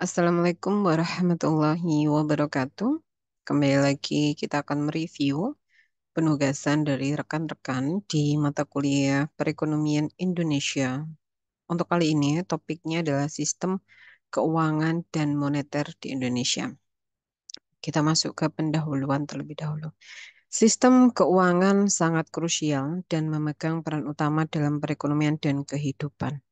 Assalamualaikum warahmatullahi wabarakatuh. Kembali lagi kita akan mereview penugasan dari rekan-rekan di mata kuliah Perekonomian Indonesia. Untuk kali ini topiknya adalah sistem keuangan dan moneter di Indonesia. Kita masuk ke pendahuluan terlebih dahulu. Sistem keuangan sangat krusial dan memegang peran utama dalam perekonomian dan kehidupan.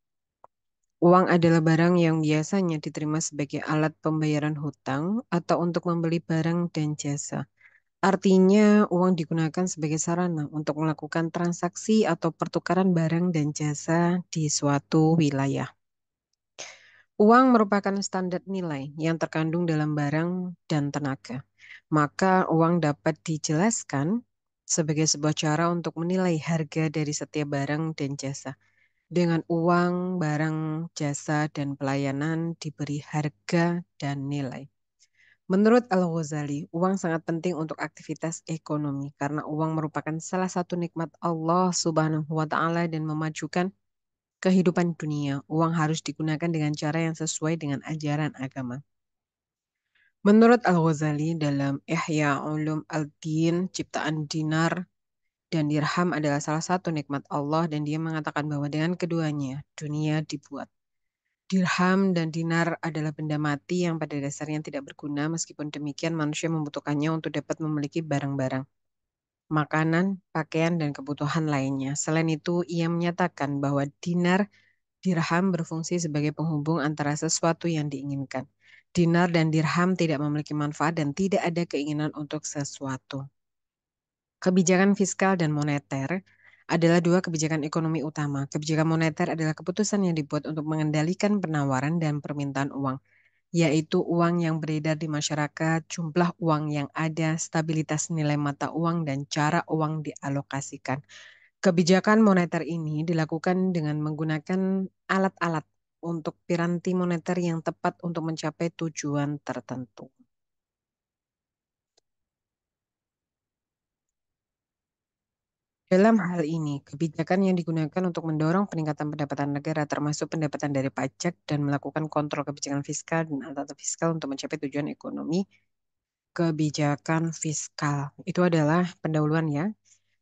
Uang adalah barang yang biasanya diterima sebagai alat pembayaran hutang atau untuk membeli barang dan jasa. Artinya, uang digunakan sebagai sarana untuk melakukan transaksi atau pertukaran barang dan jasa di suatu wilayah. Uang merupakan standar nilai yang terkandung dalam barang dan tenaga. Maka, uang dapat dijelaskan sebagai sebuah cara untuk menilai harga dari setiap barang dan jasa. Dengan uang, barang, jasa, dan pelayanan diberi harga dan nilai. Menurut Al-Ghazali, uang sangat penting untuk aktivitas ekonomi karena uang merupakan salah satu nikmat Allah Subhanahu wa taala dan memajukan kehidupan dunia. Uang harus digunakan dengan cara yang sesuai dengan ajaran agama. Menurut Al-Ghazali dalam Ihya Ulum Al-Din, ciptaan dinar dan dirham adalah salah satu nikmat Allah dan dia mengatakan bahwa dengan keduanya dunia dibuat. Dirham dan dinar adalah benda mati yang pada dasarnya tidak berguna, meskipun demikian manusia membutuhkannya untuk dapat memiliki barang-barang, makanan, pakaian, dan kebutuhan lainnya. Selain itu, ia menyatakan bahwa dinar, dirham berfungsi sebagai penghubung antara sesuatu yang diinginkan. Dinar dan dirham tidak memiliki manfaat dan tidak ada keinginan untuk sesuatu. Kebijakan fiskal dan moneter adalah dua kebijakan ekonomi utama. Kebijakan moneter adalah keputusan yang dibuat untuk mengendalikan penawaran dan permintaan uang, yaitu uang yang beredar di masyarakat, jumlah uang yang ada, stabilitas nilai mata uang, dan cara uang dialokasikan. Kebijakan moneter ini dilakukan dengan menggunakan alat-alat untuk piranti moneter yang tepat untuk mencapai tujuan tertentu. Dalam hal ini, kebijakan yang digunakan untuk mendorong peningkatan pendapatan negara termasuk pendapatan dari pajak dan melakukan kontrol kebijakan fiskal dan alat fiskal untuk mencapai tujuan ekonomi. Kebijakan fiskal itu adalah pendahuluan ya.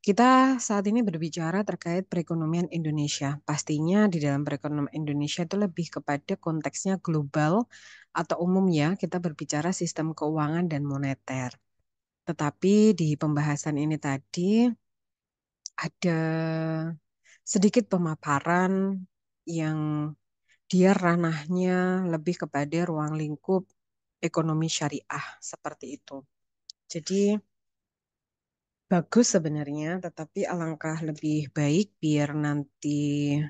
Kita saat ini berbicara terkait perekonomian Indonesia. Pastinya di dalam perekonomian Indonesia itu lebih kepada konteksnya global atau umum ya. Kita berbicara sistem keuangan dan moneter. Tetapi di pembahasan ini tadi ada sedikit pemaparan yang dia ranahnya lebih kepada ruang lingkup ekonomi syariah seperti itu. Jadi bagus sebenarnya, tetapi alangkah lebih baik biar nanti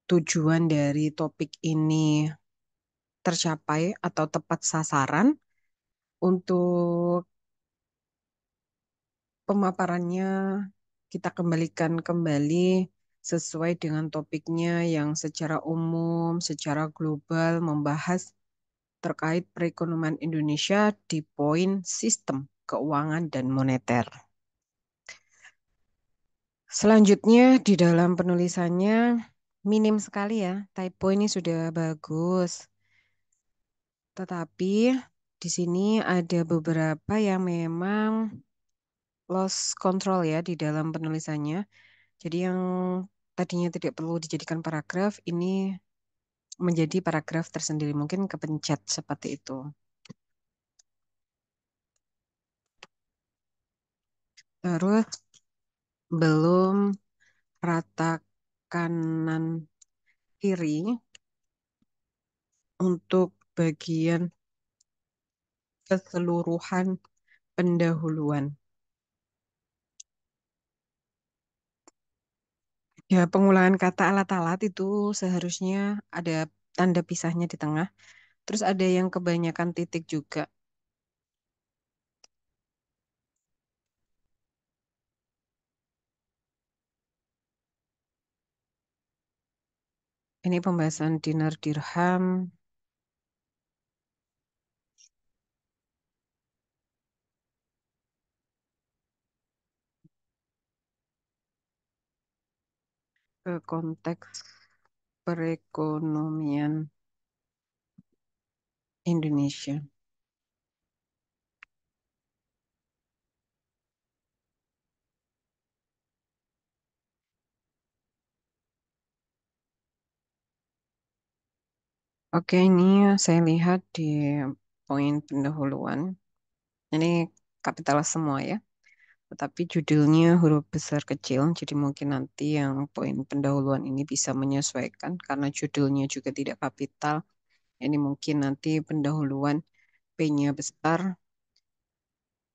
tujuan dari topik ini tercapai atau tepat sasaran untuk pemaparannya kita kembalikan kembali sesuai dengan topiknya yang secara umum, secara global membahas terkait perekonomian Indonesia di poin sistem keuangan dan moneter. Selanjutnya di dalam penulisannya minim sekali ya, typo ini sudah bagus. Tetapi di sini ada beberapa yang memang lost control ya di dalam penulisannya. Jadi yang tadinya tidak perlu dijadikan paragraf, ini menjadi paragraf tersendiri. Mungkin kepencet seperti itu. Terus belum rata kanan kiri untuk bagian keseluruhan pendahuluan. Ya, pengulangan kata alat-alat itu seharusnya ada tanda pisahnya di tengah. Terus ada yang kebanyakan titik juga. Ini pembahasan dinar dirham. Ke konteks perekonomian Indonesia. Oke, ini saya lihat di poin pendahuluan. Ini kapital semua ya. Tetapi judulnya huruf besar kecil, jadi mungkin nanti yang poin pendahuluan ini bisa menyesuaikan karena judulnya juga tidak kapital. Ini mungkin nanti pendahuluan P-nya besar,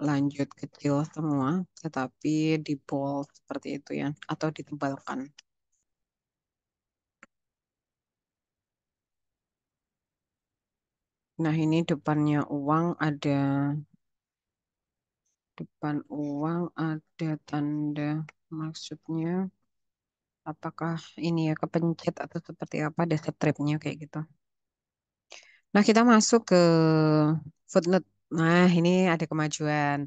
lanjut kecil semua, tetapi di bold seperti itu ya, atau ditebalkan. Nah, ini depan uang ada tanda maksudnya apakah ini ya kepencet atau seperti apa ada stripnya kayak gitu. Nah, kita masuk ke footnote. Nah, ini ada kemajuan.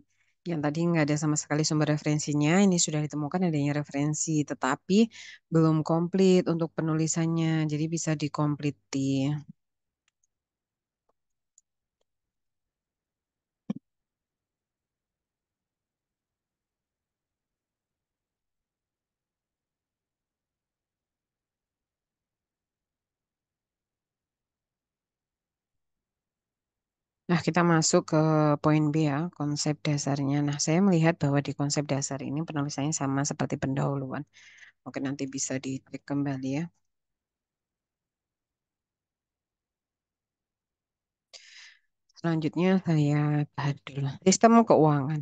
Yang tadi nggak ada sama sekali sumber referensinya, ini sudah ditemukan adanya referensi, tetapi belum komplit untuk penulisannya, jadi bisa dikompliti. Nah, kita masuk ke poin B ya, konsep dasarnya. Nah, saya melihat bahwa di konsep dasar ini penulisannya sama seperti pendahuluan. Mungkin nanti bisa dicek kembali ya. Selanjutnya saya bahas dulu. Sistem keuangan.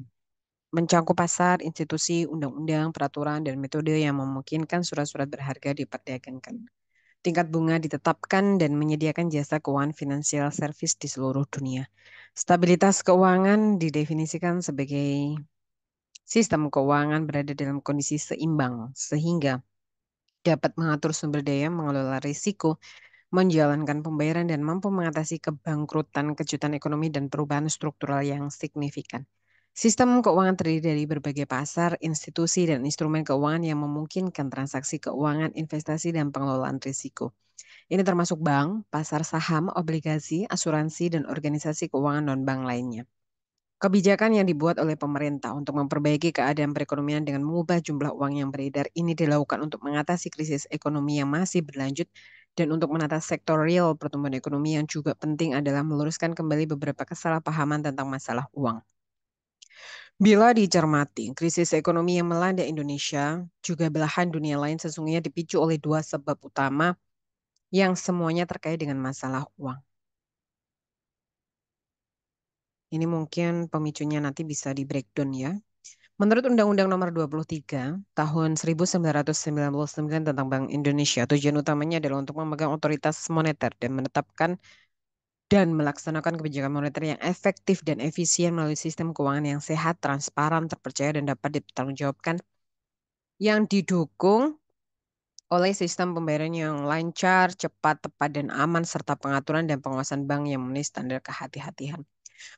Mencakup pasar, institusi, undang-undang, peraturan, dan metode yang memungkinkan surat-surat berharga diperdagangkan. Tingkat bunga ditetapkan dan menyediakan jasa keuangan finansial service di seluruh dunia. Stabilitas keuangan didefinisikan sebagai sistem keuangan berada dalam kondisi seimbang sehingga dapat mengatur sumber daya, mengelola risiko, menjalankan pembayaran, dan mampu mengatasi kebangkrutan, kejutan ekonomi, dan perubahan struktural yang signifikan. Sistem keuangan terdiri dari berbagai pasar, institusi, dan instrumen keuangan yang memungkinkan transaksi keuangan, investasi, dan pengelolaan risiko. Ini termasuk bank, pasar saham, obligasi, asuransi, dan organisasi keuangan non-bank lainnya. Kebijakan yang dibuat oleh pemerintah untuk memperbaiki keadaan perekonomian dengan mengubah jumlah uang yang beredar ini dilakukan untuk mengatasi krisis ekonomi yang masih berlanjut dan untuk menata sektor real pertumbuhan ekonomi yang juga penting adalah meluruskan kembali beberapa kesalahpahaman tentang masalah uang. Bila dicermati, krisis ekonomi yang melanda Indonesia juga belahan dunia lain sesungguhnya dipicu oleh dua sebab utama yang semuanya terkait dengan masalah uang. Ini mungkin pemicunya nanti bisa di breakdown ya. Menurut Undang-Undang Nomor 23 Tahun 1999 tentang Bank Indonesia, tujuan utamanya adalah untuk memegang otoritas moneter dan menetapkan dan melaksanakan kebijakan moneter yang efektif dan efisien melalui sistem keuangan yang sehat, transparan, terpercaya, dan dapat dipertanggungjawabkan yang didukung oleh sistem pembayaran yang lancar, cepat, tepat, dan aman, serta pengaturan dan pengawasan bank yang memenuhi standar kehati-hatian.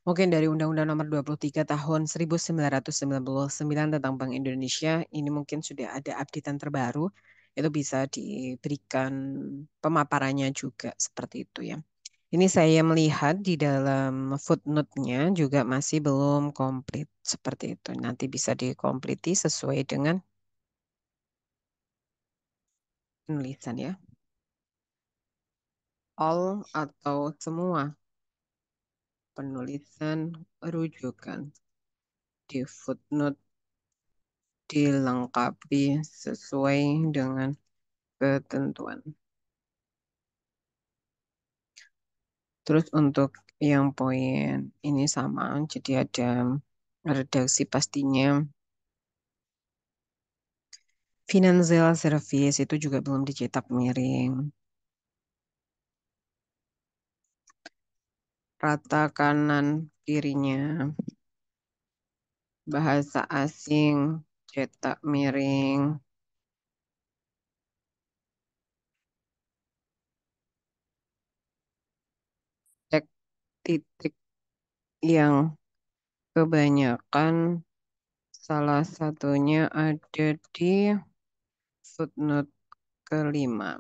Mungkin dari Undang-Undang Nomor 23 Tahun 1999 tentang Bank Indonesia, ini mungkin sudah ada updatean terbaru, itu bisa diberikan pemaparannya juga seperti itu ya. Ini saya melihat di dalam footnote-nya juga masih belum komplit seperti itu. Nanti bisa dikompleti sesuai dengan penulisan ya. All atau semua penulisan rujukan di footnote dilengkapi sesuai dengan ketentuan. Terus untuk yang poin ini sama, jadi ada redaksi pastinya. Financial service itu juga belum dicetak miring. Rata kanan kirinya bahasa asing cetak miring. Cek titik yang kebanyakan salah satunya ada di footnote kelima.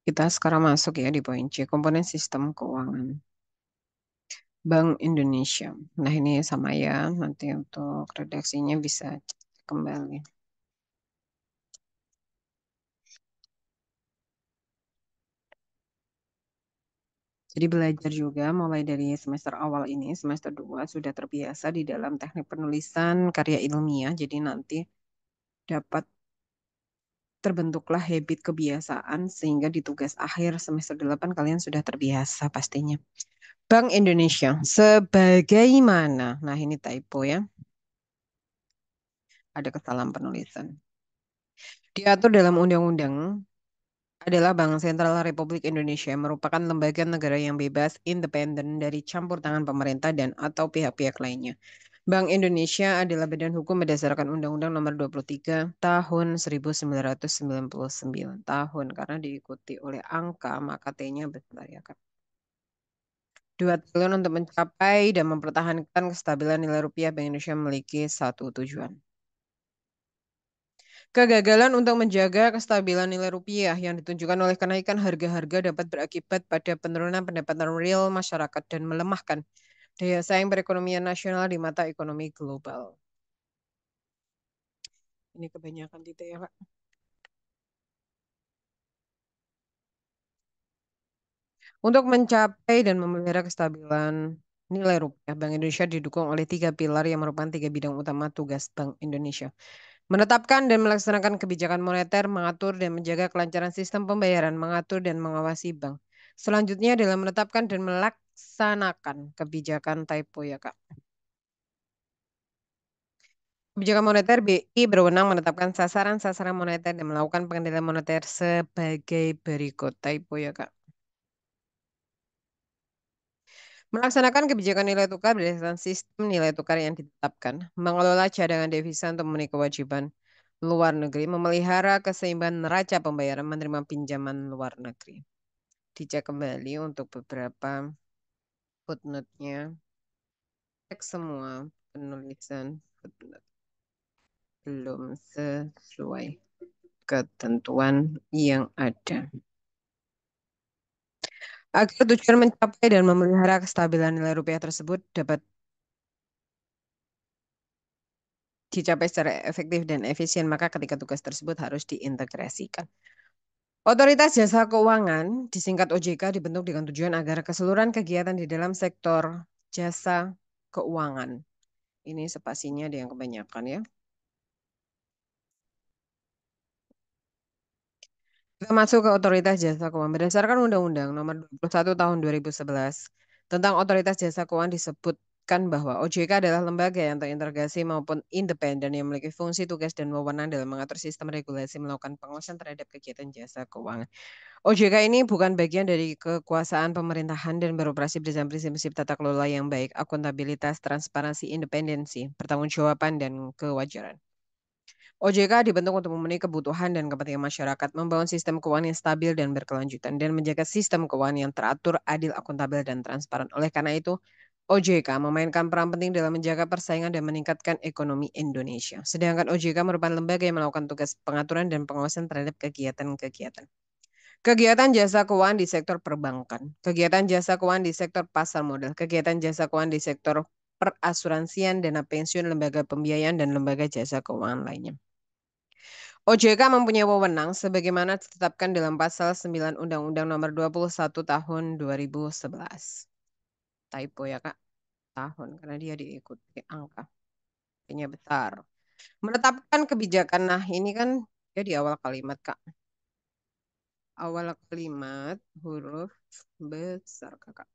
Kita sekarang masuk ya di poin C, komponen sistem keuangan. Bank Indonesia. Nah ini sama ya, nanti untuk redaksinya bisa kembali. Jadi belajar juga mulai dari semester awal ini, semester 2 sudah terbiasa di dalam teknik penulisan karya ilmiah. Jadi nanti dapat terbentuklah habit kebiasaan sehingga di tugas akhir semester 8 kalian sudah terbiasa pastinya. Bank Indonesia, sebagaimana, nah ini typo ya, ada kesalahan penulisan. Diatur dalam undang-undang adalah Bank Sentral Republik Indonesia merupakan lembaga negara yang bebas, independen dari campur tangan pemerintah dan atau pihak-pihak lainnya. Bank Indonesia adalah badan hukum berdasarkan Undang-Undang Nomor 23 Tahun 1999 tahun karena diikuti oleh angka maka T-nya besar ya Kak. 2 triliun untuk mencapai dan mempertahankan kestabilan nilai rupiah Bank Indonesia memiliki satu tujuan. Kegagalan untuk menjaga kestabilan nilai rupiah yang ditunjukkan oleh kenaikan harga-harga dapat berakibat pada penurunan pendapatan real masyarakat dan melemahkan daya saing perekonomian nasional di mata ekonomi global. Ini kebanyakan titik ya, Kak. Untuk mencapai dan memelihara kestabilan nilai rupiah, Bank Indonesia didukung oleh 3 pilar yang merupakan 3 bidang utama tugas Bank Indonesia. Menetapkan dan melaksanakan kebijakan moneter, mengatur dan menjaga kelancaran sistem pembayaran, mengatur dan mengawasi bank. Selanjutnya adalah menetapkan dan melaksanakan kebijakan typo ya Kak. Kebijakan moneter BI berwenang menetapkan sasaran-sasaran moneter dan melakukan pengendalian moneter sebagai berikut typo ya Kak. Melaksanakan kebijakan nilai tukar berdasarkan sistem nilai tukar yang ditetapkan. Mengelola cadangan devisa untuk memenuhi kewajiban luar negeri. Memelihara keseimbangan neraca pembayaran menerima pinjaman luar negeri. Dicek kembali untuk beberapa footnote-nya. Cek semua penulisan footnote. Belum sesuai ketentuan yang ada. Agar tujuan mencapai dan memelihara kestabilan nilai rupiah tersebut dapat dicapai secara efektif dan efisien, maka ketika tugas tersebut harus diintegrasikan. Otoritas Jasa Keuangan, disingkat OJK, dibentuk dengan tujuan agar keseluruhan kegiatan di dalam sektor jasa keuangan. Ini spasinya ada yang kebanyakan ya. Kita masuk ke Otoritas Jasa Keuangan. Berdasarkan Undang-Undang Nomor 21 Tahun 2011 tentang Otoritas Jasa Keuangan disebutkan bahwa OJK adalah lembaga yang terintegrasi maupun independen yang memiliki fungsi, tugas, dan wewenang dalam mengatur sistem regulasi melakukan pengawasan terhadap kegiatan jasa keuangan. OJK ini bukan bagian dari kekuasaan pemerintahan dan beroperasi berdasarkan prinsip-prinsip tata kelola yang baik, akuntabilitas, transparansi, independensi, pertanggungjawaban, dan kewajaran. OJK dibentuk untuk memenuhi kebutuhan dan kepentingan masyarakat, membangun sistem keuangan yang stabil dan berkelanjutan, dan menjaga sistem keuangan yang teratur, adil, akuntabel, dan transparan. Oleh karena itu, OJK memainkan peran penting dalam menjaga persaingan dan meningkatkan ekonomi Indonesia. Sedangkan OJK merupakan lembaga yang melakukan tugas pengaturan dan pengawasan terhadap kegiatan-kegiatan. Kegiatan jasa keuangan di sektor perbankan, kegiatan jasa keuangan di sektor pasar modal, kegiatan jasa keuangan di sektor perasuransian, dana pensiun, lembaga pembiayaan, dan lembaga jasa keuangan lainnya. OJK mempunyai wewenang sebagaimana ditetapkan dalam pasal 9 Undang-Undang Nomor 21 Tahun 2011. Typo ya Kak, tahun karena dia diikuti angka. Ini besar. Menetapkan kebijakan. Nah, ini kan dia di awal kalimat Kak. Awal kalimat huruf besar Kakak.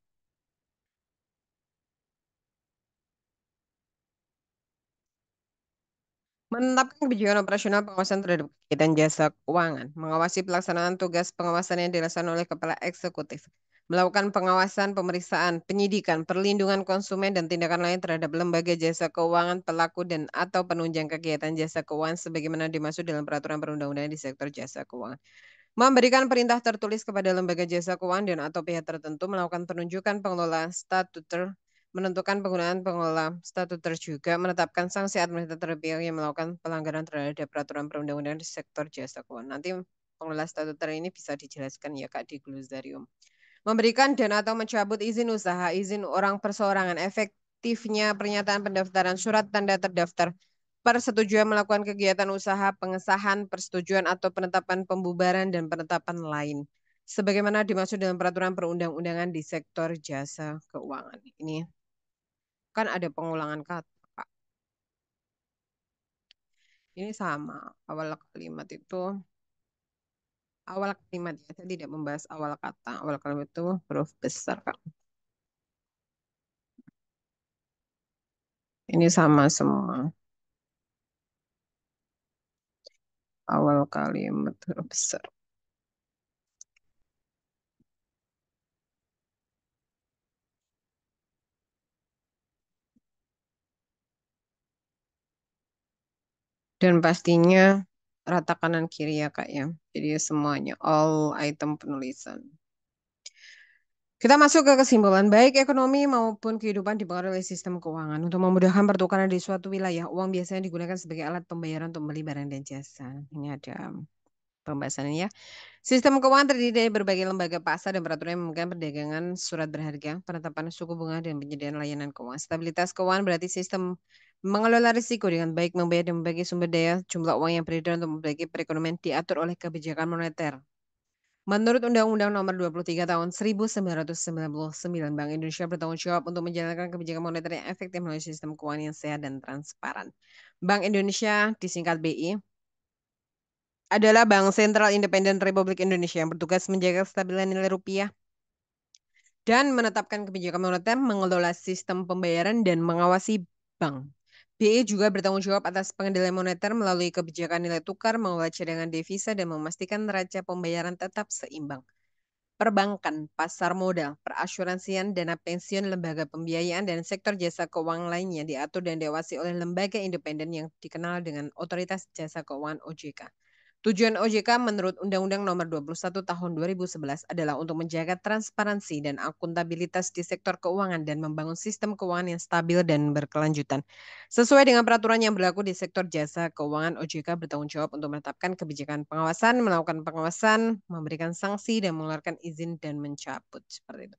Menetapkan kebijakan operasional pengawasan terhadap kegiatan jasa keuangan, mengawasi pelaksanaan tugas pengawasan yang dilaksanakan oleh Kepala Eksekutif, melakukan pengawasan, pemeriksaan, penyidikan, perlindungan konsumen, dan tindakan lain terhadap lembaga jasa keuangan, pelaku, dan atau penunjang kegiatan jasa keuangan sebagaimana dimaksud dalam peraturan perundang-undangan di sektor jasa keuangan. Memberikan perintah tertulis kepada lembaga jasa keuangan dan atau pihak tertentu melakukan penunjukan pengelola statuter, menentukan penggunaan pengelola statuter juga, menetapkan sanksi administratif terhadap pihak yang melakukan pelanggaran terhadap peraturan perundang-undangan di sektor jasa keuangan. Nanti pengelola statuter ini bisa dijelaskan ya Kak di glosarium. Memberikan dan atau mencabut izin usaha, izin orang perseorangan, efektifnya pernyataan pendaftaran, surat tanda terdaftar, persetujuan melakukan kegiatan usaha, pengesahan, persetujuan atau penetapan pembubaran dan penetapan lain. Sebagaimana dimaksud dalam peraturan perundang-undangan di sektor jasa keuangan. Ini kan ada pengulangan kata, Kak. Ini sama, awal kalimat itu, awal kalimat ya, saya tidak membahas awal kata. Awal kalimat itu huruf besar, Kak. Ini sama semua. Awal kalimat huruf besar. Dan pastinya rata kanan kiri ya Kak ya. Jadi semuanya, all item penulisan. Kita masuk ke kesimpulan, baik ekonomi maupun kehidupan dipengaruhi oleh sistem keuangan. Untuk memudahkan pertukaran di suatu wilayah, uang biasanya digunakan sebagai alat pembayaran untuk membeli barang dan jasa. Ini ada pembahasannya ya. Sistem keuangan terdiri dari berbagai lembaga pasar dan peraturan yang memungkinkan perdagangan surat berharga, penetapan suku bunga, dan penyediaan layanan keuangan. Stabilitas keuangan berarti sistem mengelola risiko dengan baik, membayar dan membagi sumber daya, jumlah uang yang beredar untuk membagi perekonomian diatur oleh kebijakan moneter. Menurut Undang-Undang Nomor 23 Tahun 1999, Bank Indonesia bertanggung jawab untuk menjalankan kebijakan moneter yang efektif melalui sistem keuangan yang sehat dan transparan. Bank Indonesia, disingkat BI, adalah Bank Sentral Independen Republik Indonesia yang bertugas menjaga kestabilan nilai rupiah dan menetapkan kebijakan moneter, mengelola sistem pembayaran, dan mengawasi bank. BI juga bertanggung jawab atas pengendalian moneter melalui kebijakan nilai tukar, mengelola cadangan devisa, dan memastikan neraca pembayaran tetap seimbang. Perbankan, pasar modal, perasuransian, dana pensiun, lembaga pembiayaan, dan sektor jasa keuangan lainnya diatur dan diawasi oleh lembaga independen yang dikenal dengan Otoritas Jasa Keuangan OJK. Tujuan OJK menurut Undang-Undang Nomor 21 Tahun 2011 adalah untuk menjaga transparansi dan akuntabilitas di sektor keuangan dan membangun sistem keuangan yang stabil dan berkelanjutan. Sesuai dengan peraturan yang berlaku di sektor jasa keuangan, OJK bertanggung jawab untuk menetapkan kebijakan pengawasan, melakukan pengawasan, memberikan sanksi, dan mengeluarkan izin dan mencabut. Seperti itu.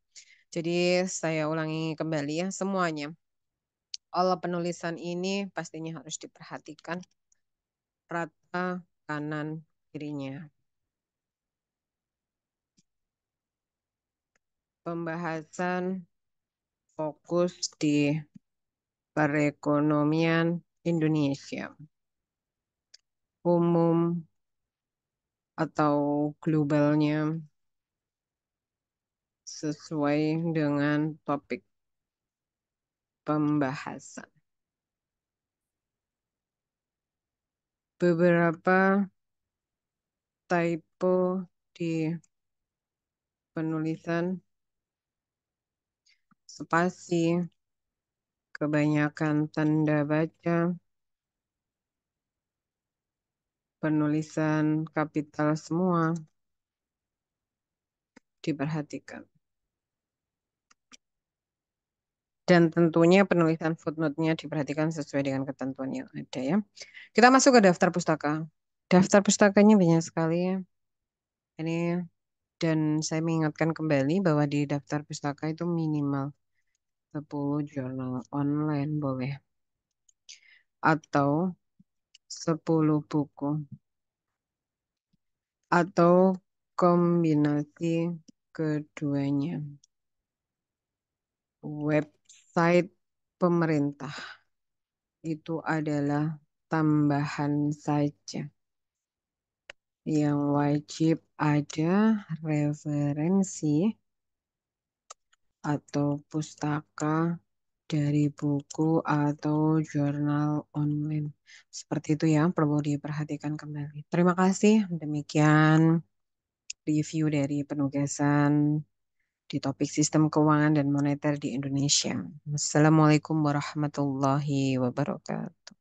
Jadi saya ulangi kembali ya semuanya. All penulisan ini pastinya harus diperhatikan rata kanan kirinya. Pembahasan fokus di perekonomian Indonesia. Umum atau globalnya sesuai dengan topik pembahasan. Beberapa typo di penulisan spasi, kebanyakan tanda baca, penulisan kapital semua diperhatikan. Dan tentunya penulisan footnote-nya diperhatikan sesuai dengan ketentuan yang ada ya. Kita masuk ke daftar pustaka. Daftar pustakanya banyak sekali ya. Ini dan saya mengingatkan kembali bahwa di daftar pustaka itu minimal 10 jurnal online boleh. Atau 10 buku. Atau kombinasi keduanya. Website pemerintah itu adalah tambahan saja. Yang wajib ada referensi atau pustaka dari buku atau jurnal online. Seperti itu ya, perlu diperhatikan kembali. Terima kasih. Demikian review dari penugasan di topik sistem keuangan dan moneter di Indonesia. Wassalamualaikum warahmatullahi wabarakatuh.